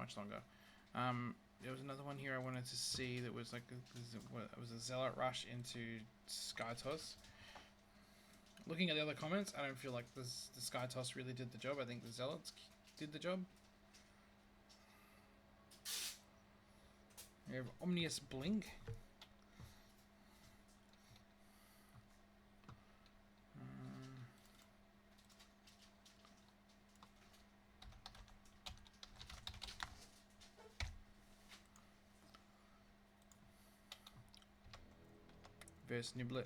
much longer. There was another one here I wanted to see that was like it was a Zealot rush into Sky Toss. Looking at the other comments, I don't feel like the Sky Toss really did the job. I think the Zealots did the job. We have ominousblink. Versus Niblet.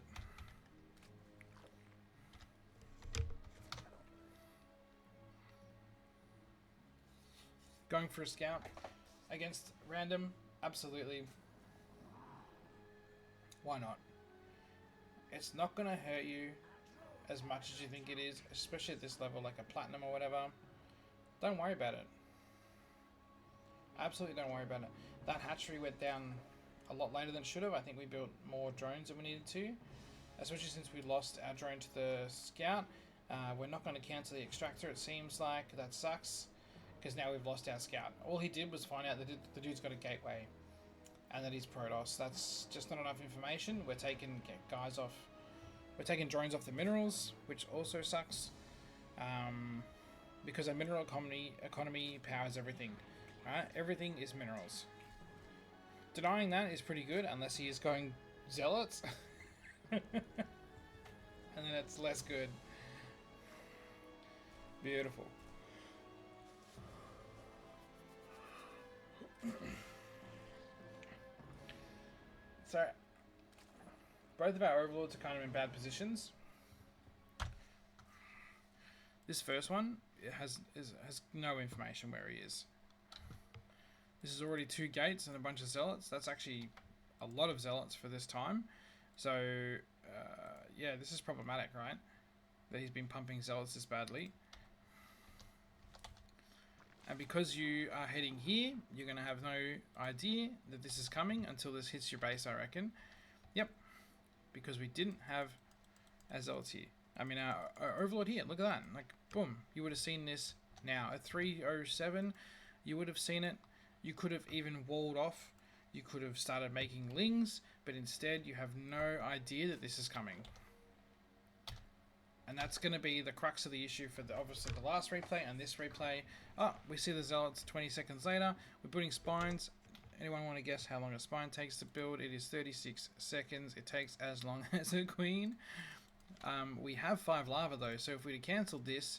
Going for a scout against random, absolutely. Why not? It's not going to hurt you as much as you think it is, especially at this level, like a platinum or whatever. Don't worry about it. Absolutely don't worry about it. That hatchery went down a lot later than it should have. I think we built more drones than we needed to, especially since we lost our drone to the scout. We're not going to cancel the extractor, it seems like. That sucks, because now we've lost our scout. All he did was find out that the dude's got a gateway and that he's Protoss. That's just not enough information. We're taking guys off. We're taking drones off the minerals, which also sucks, because our mineral economy powers everything. Right? Everything is minerals. Denying that is pretty good, unless he is going Zealots. And then it's less good. Beautiful. So, both of our overlords are kind of in bad positions. This first one has no information where he is. This is already 2 gates and a bunch of Zealots. That's actually a lot of Zealots for this time. So, yeah, this is problematic, right? That he's been pumping Zealots this badly. And because you are heading here, you're going to have no idea that this is coming until this hits your base, I reckon. Yep. Because we didn't have our Zealots here. I mean, our Overlord here. Look at that. Like, boom. You would have seen this now. At 307, you would have seen it. You could have even walled off. You could have started making lings, but instead you have no idea that this is coming. And that's going to be the crux of the issue for obviously the last replay and this replay. Oh, we see the Zealots 20 seconds later. We're building spines. Anyone want to guess how long a spine takes to build? It is 36 seconds. It takes as long as a queen. We have 5 lava though, so if we'd have cancelled this,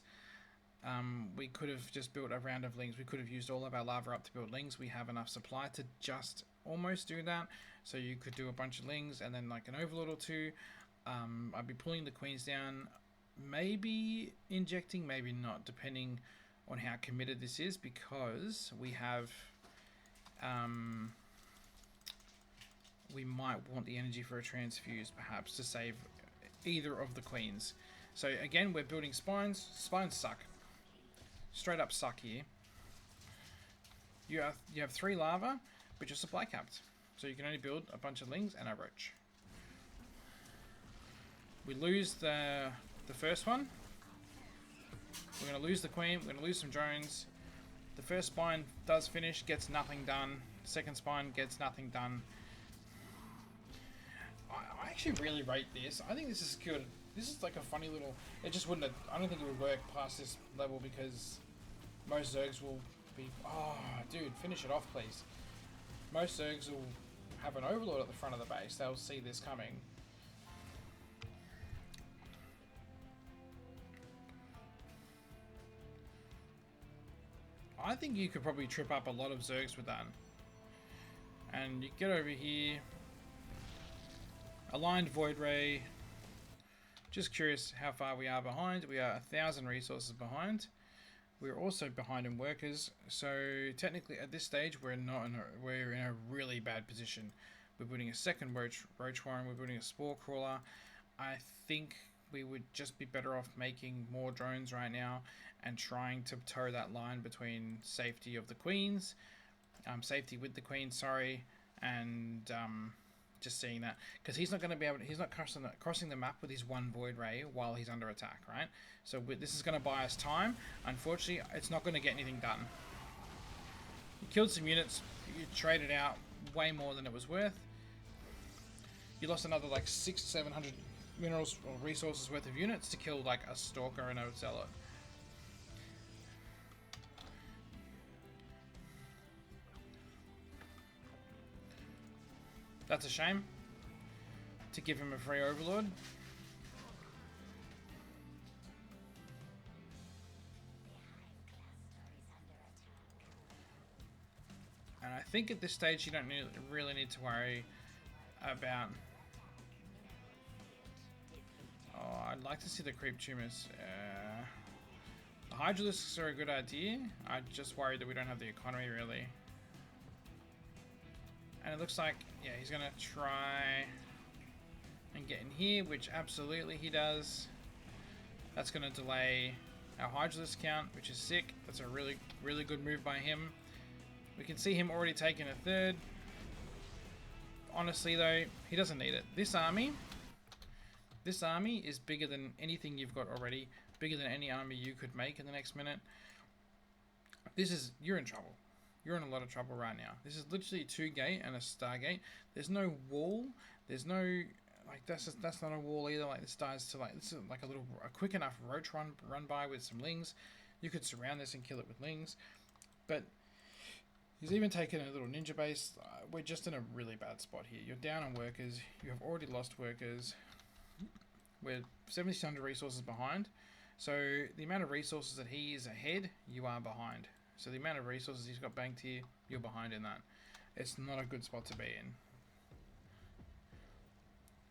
we could have just built a round of lings. We could have used all of our lava up to build lings. We have enough supply to just almost do that. So you could do a bunch of lings and then like an overlord or 2. I'd be pulling the queens down, maybe injecting, maybe not, depending on how committed this is, because we have we might want the energy for a transfuse perhaps to save either of the queens. So again, we're building spines. Spines suck. Straight up suck here. You have 3 lava, but you're supply capped. So you can only build a bunch of lings and a roach. We lose the first one. We're going to lose the queen. We're going to lose some drones. The first spine does finish, gets nothing done. Second spine gets nothing done. I actually really rate this. I think this is good. This is like a funny little... It just wouldn't have... I don't think it would work past this level because most Zergs will be... Oh, dude, finish it off, please. Most Zergs will have an Overlord at the front of the base. They'll see this coming. I think you could probably trip up a lot of Zergs with that. And you get over here. Aligned Void Ray. Just curious how far we are behind. We are 1,000 resources behind. We're also behind in workers. So technically at this stage we're in a really bad position. We're building a second roach warren. We're building a spore crawler. I think we would just be better off making more drones right now and trying to toe that line between safety of the queens, safety with the queens, sorry, and just seeing that, because he's not going to be able to, he's not crossing the map with his 1 void ray while he's under attack, right? So this is going to buy us time. Unfortunately, it's not going to get anything done. You killed some units. You traded out way more than it was worth. You lost another like 600-700 minerals or resources worth of units to kill like a stalker and a zealot. That's a shame. To give him a free overlord. And I think at this stage you don't really need to worry about... Oh, I'd like to see the creep tumors. The hydralisks are a good idea. I'm just worried that we don't have the economy really. And it looks like, yeah, he's going to try and get in here, which absolutely he does. That's going to delay our hydralisk count, which is sick. That's a really, really good move by him. We can see him already taking a third. Honestly though, he doesn't need it. This army is bigger than anything you've got already. Bigger than any army you could make in the next minute. You're in trouble. You're in a lot of trouble right now. This is literally a 2-gate and a Stargate. There's no wall. There's no, like, that's not a wall either. Like, this dies to, like, this is like a quick enough roach run by with some lings. You could surround this and kill it with lings. But he's even taken a little ninja base. We're just in a really bad spot here. You're down on workers. You have already lost workers. We're 1,700 resources behind. So the amount of resources that he is ahead, you are behind. So the amount of resources he's got banked here, you're behind in that. It's not a good spot to be in.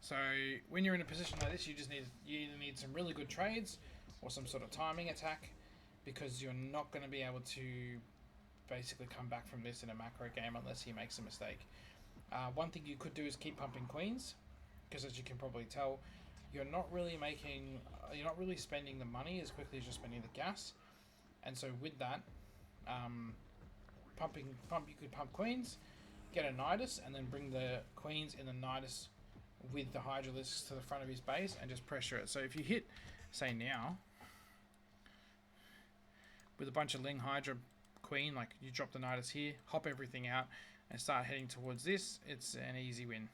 So when you're in a position like this, you either need some really good trades or some sort of timing attack, because you're not going to be able to basically come back from this in a macro game unless he makes a mistake. One thing you could do is keep pumping queens, because as you can probably tell, you're not really spending the money as quickly as you're spending the gas. And so with that, you could pump queens, get a Nidus, and then bring the queens in the Nidus with the hydralisks to the front of his base and just pressure it. So if you hit, say now, with a bunch of Ling Hydra queen, like you drop the Nidus here, hop everything out, and start heading towards this, it's an easy win.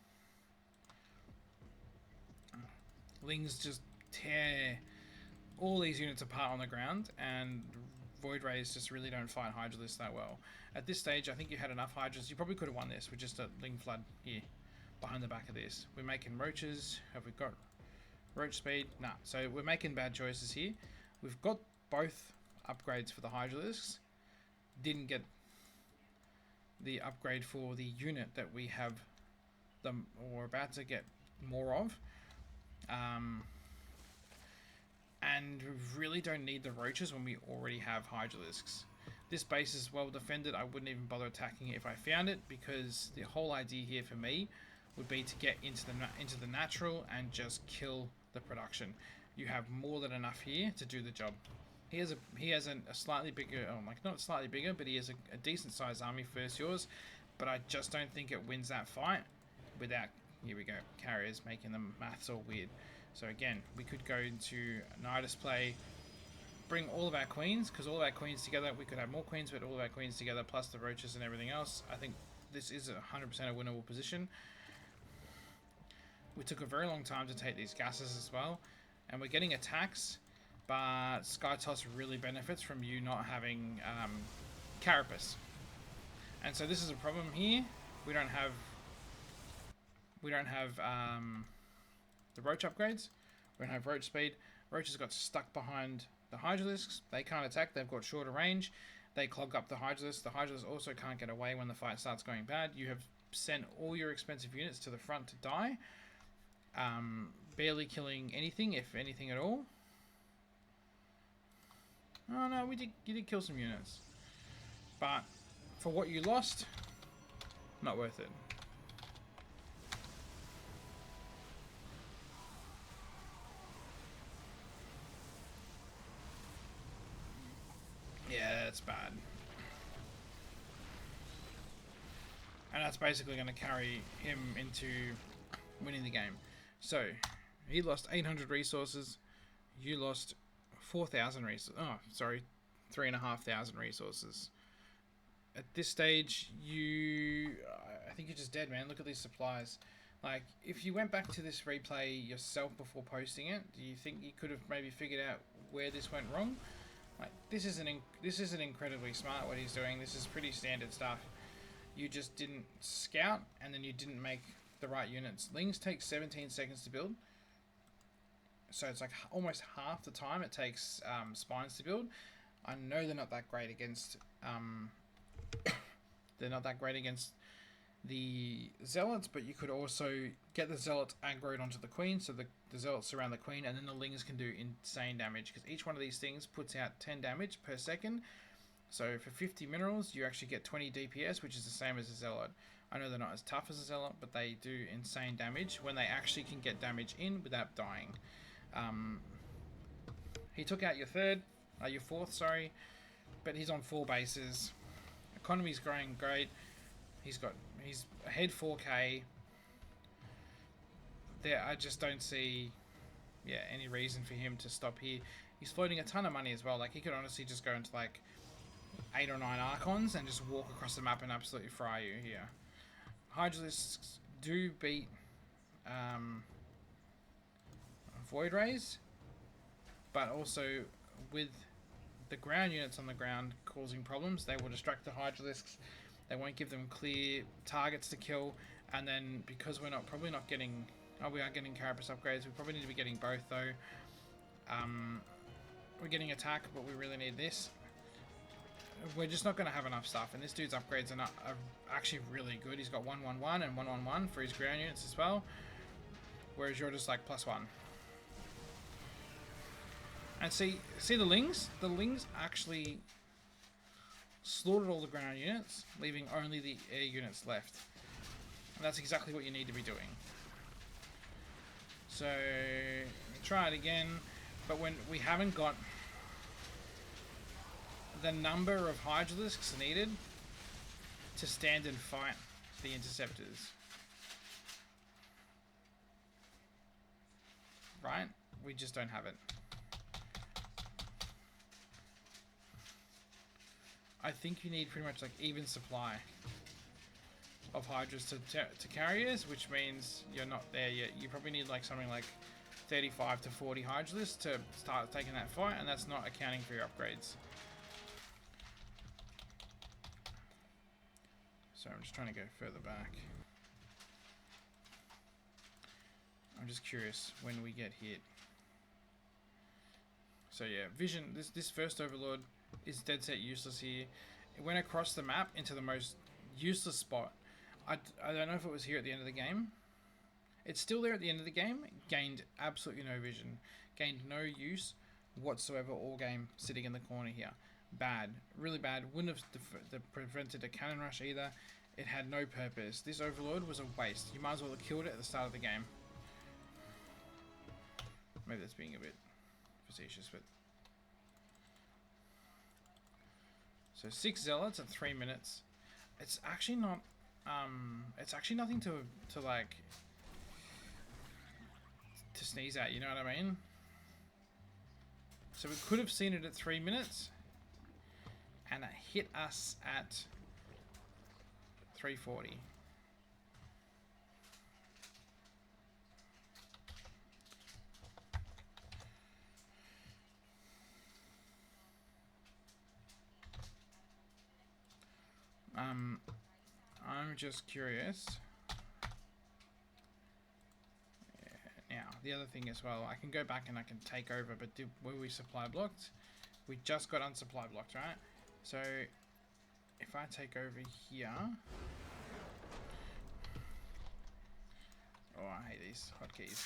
Lings just tear all these units apart on the ground, and Void Rays just really don't fight Hydralisks that well. At this stage, I think you had enough Hydras. You probably could have won this with just a Ling Flood here, behind the back of this. We're making roaches. Have we got roach speed? Nah. So we're making bad choices here. We've got both upgrades for the Hydralisks. Didn't get the upgrade for the unit that we have them, or about to get more of. And we really don't need the roaches when we already have hydralisks. This base is well defended. I wouldn't even bother attacking it if I found it, because the whole idea here for me would be to get into the natural and just kill the production. You have more than enough here to do the job. He has a slightly bigger, like not slightly bigger, but he has a decent sized army versus yours. But I just don't think it wins that fight without, here we go, carriers making the maths all weird. So again, we could go into Nidus play, bring all of our queens, because all of our queens together, we could have more queens, but all of our queens together, plus the roaches and everything else, I think this is 100% a winnable position. We took a very long time to take these gases as well, and we're getting attacks, but Skytoss really benefits from you not having Carapace. And so this is a problem here. We don't have the roach upgrades. We don't have roach speed. Roaches got stuck behind the hydralisks. They can't attack. They've got shorter range. They clog up the hydralisks. The hydralisks also can't get away when the fight starts going bad. You have sent all your expensive units to the front to die. Barely killing anything, if anything at all. Oh no, you did kill some units. But for what you lost, not worth it. Yeah, that's bad. And that's basically going to carry him into winning the game. So, he lost 800 resources. You lost 4,000 resources. Oh, sorry, 3,500 resources. at this stage, I think you're just dead, man. Look at these supplies. Like, if you went back to this replay yourself before posting it, do you think you could have maybe figured out where this went wrong? Like, this isn't incredibly smart what he's doing. This is pretty standard stuff. You just didn't scout, and then you didn't make the right units. Lings take 17 seconds to build, so it's like almost half the time it takes spines to build. I know they're not that great against the Zealots, but you could also get the Zealots aggroed onto the Queen, so the Zealots surround the Queen, and then the Lings can do insane damage, because each one of these things puts out 10 damage per second. So for 50 minerals, you actually get 20 DPS, which is the same as a Zealot. I know they're not as tough as a Zealot, but they do insane damage when they actually can get damage in without dying. He took out your fourth, sorry, but he's on 4 bases. Economy's growing great. He's ahead 4k. There, I just don't see, any reason for him to stop here. He's floating a ton of money as well. Like, he could honestly just go into like 8 or 9 Archons and just walk across the map and absolutely fry you here. Hydralisks do beat Void Rays, but also with the ground units on the ground causing problems, they will distract the Hydralisks. They won't give them clear targets to kill, and then because we're probably not getting, we are getting Carapace upgrades. We probably need to be getting both though. We're getting attack, but we really need this. We're just not going to have enough stuff, and this dude's upgrades are actually really good. He's got 111 and 111 for his ground units as well, whereas you're just like +1. And see the Lings? The Lings actually slaughtered all the ground units, leaving only the air units left. And that's exactly what you need to be doing. So, try it again, but when we haven't got the number of Hydralisks needed to stand and fight the Interceptors. Right? We just don't have it. I think you need pretty much like even supply of Hydras to carriers, which means you're not there yet. You probably need like something like 35 to 40 Hydralisks to start taking that fight, and that's not accounting for your upgrades. So I'm just trying to go further back. I'm just curious when we get hit. So yeah, vision. This first Overlord is dead set useless here. It went across the map into the most useless spot. I don't know if it was here at the end of the game. It's still there at the end of the game. Gained absolutely no vision. Gained no use whatsoever all game, sitting in the corner here. Bad. Really bad. Wouldn't have prevented a cannon rush either. It had no purpose. This Overlord was a waste. You might as well have killed it at the start of the game. Maybe that's being a bit facetious, but... So 6 Zealots at 3 minutes. It's actually not... it's actually nothing to like... to sneeze at, you know what I mean? So we could have seen it at 3 minutes. And it hit us at 340. I'm just curious. Yeah, now, the other thing as well, I can go back and I can take over, but were we supply blocked? We just got unsupply blocked, right? So, if I take over here... Oh, I hate these hotkeys.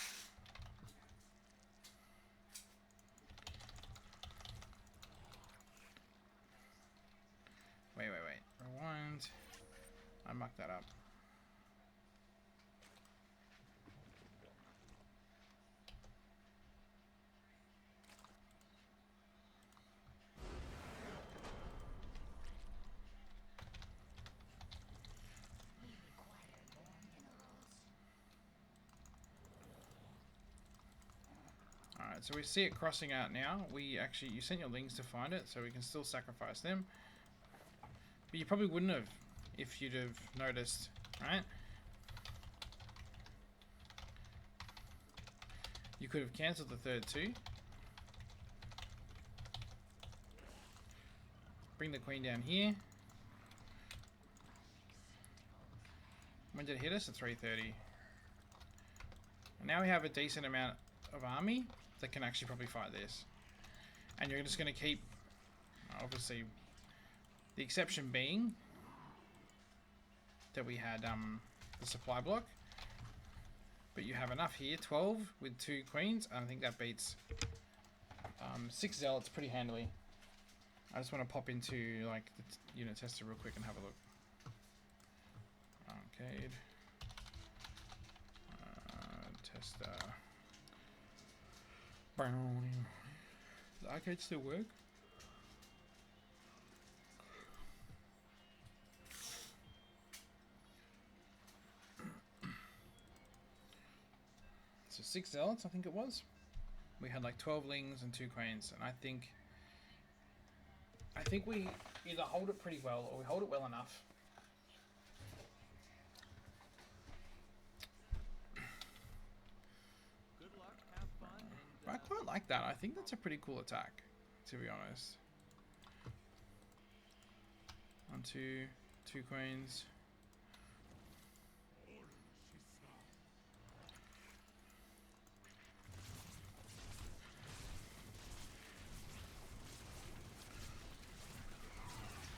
Wait. Rewind. I mucked that up. Alright, so we see it crossing out now. You sent your Lings to find it, so we can still sacrifice them. But you probably wouldn't have if you'd have noticed, right? You could have cancelled the third 2. Bring the queen down here. When did it hit us? At 3:30. And now we have a decent amount of army that can actually probably fight this. And you're just going to keep, obviously, the exception being that we had the supply block. But you have enough here, 12 with 2 queens. And I think that beats 6 zealots pretty handily. I just want to pop into like the unit tester real quick and have a look. Arcade. Tester. Does the arcade still work? So 6 zealots, I think it was. We had like 12 lings and 2 queens, and I think we either hold it pretty well or we hold it well enough. Good luck, have fun, and, I quite like that. I think that's a pretty cool attack, to be honest. 1, 2, 2 queens.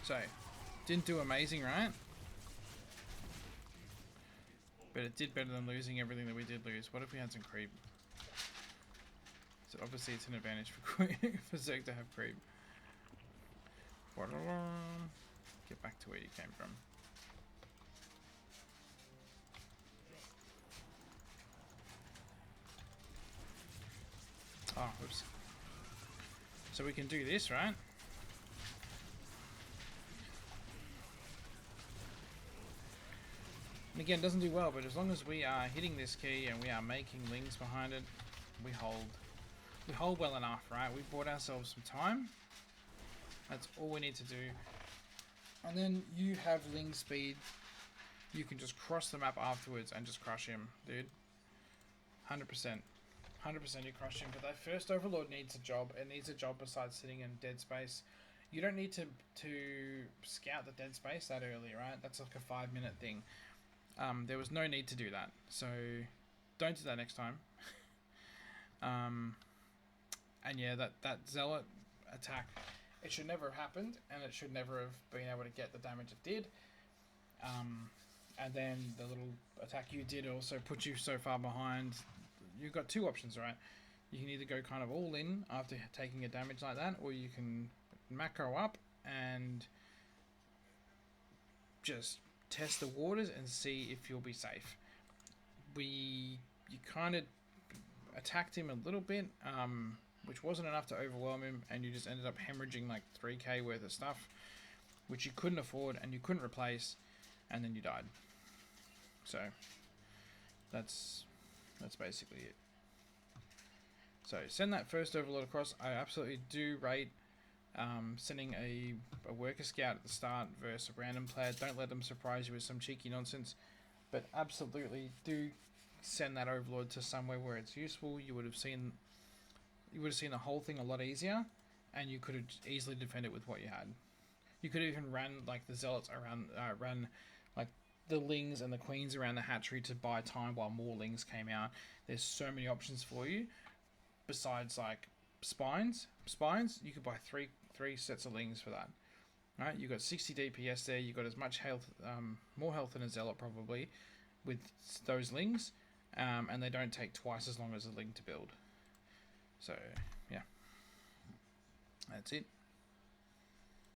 So, didn't do amazing, right? But it did better than losing everything that we did lose. What if we had some creep? So obviously it's an advantage for for Zerg to have creep. Get back to where you came from. Oh, oops. So we can do this, right? And again, it doesn't do well, but as long as we are hitting this key and we are making lings behind it, we hold. We hold well enough, right? We bought ourselves some time. That's all we need to do. And then you have ling speed. You can just cross the map afterwards and just crush him, dude. 100%. 100% you crush him. But that first overlord needs a job. It needs a job besides sitting in dead space. You don't need to scout the dead space that early, right? That's like a 5-minute thing. There was no need to do that. So don't do that next time. And yeah, that Zealot attack, it should never have happened, and it should never have been able to get the damage it did. And then the little attack you did also put you so far behind. You've got 2 options, right? You can either go kind of all in after taking a damage like that, or you can macro up and just test the waters and see if you'll be safe. You kind of attacked him a little bit, which wasn't enough to overwhelm him, and you just ended up hemorrhaging like 3k worth of stuff, which you couldn't afford and you couldn't replace, and then you died. So that's basically it. So send that first overlord across. I absolutely do rate sending a worker scout at the start versus a random player. Don't let them surprise you with some cheeky nonsense, but absolutely do send that overlord to somewhere where it's useful. You would have seen the whole thing a lot easier, and you could have easily defended it with what you had. You could even run like the zealots around, run like the lings and the queens around the hatchery to buy time while more lings came out. There's so many options for you. Besides like spines, you could buy three sets of lings for that. Right, you got 60 DPS there. You got as much health, more health than a zealot probably, with those lings, and they don't take twice as long as a ling to build. So yeah, that's it.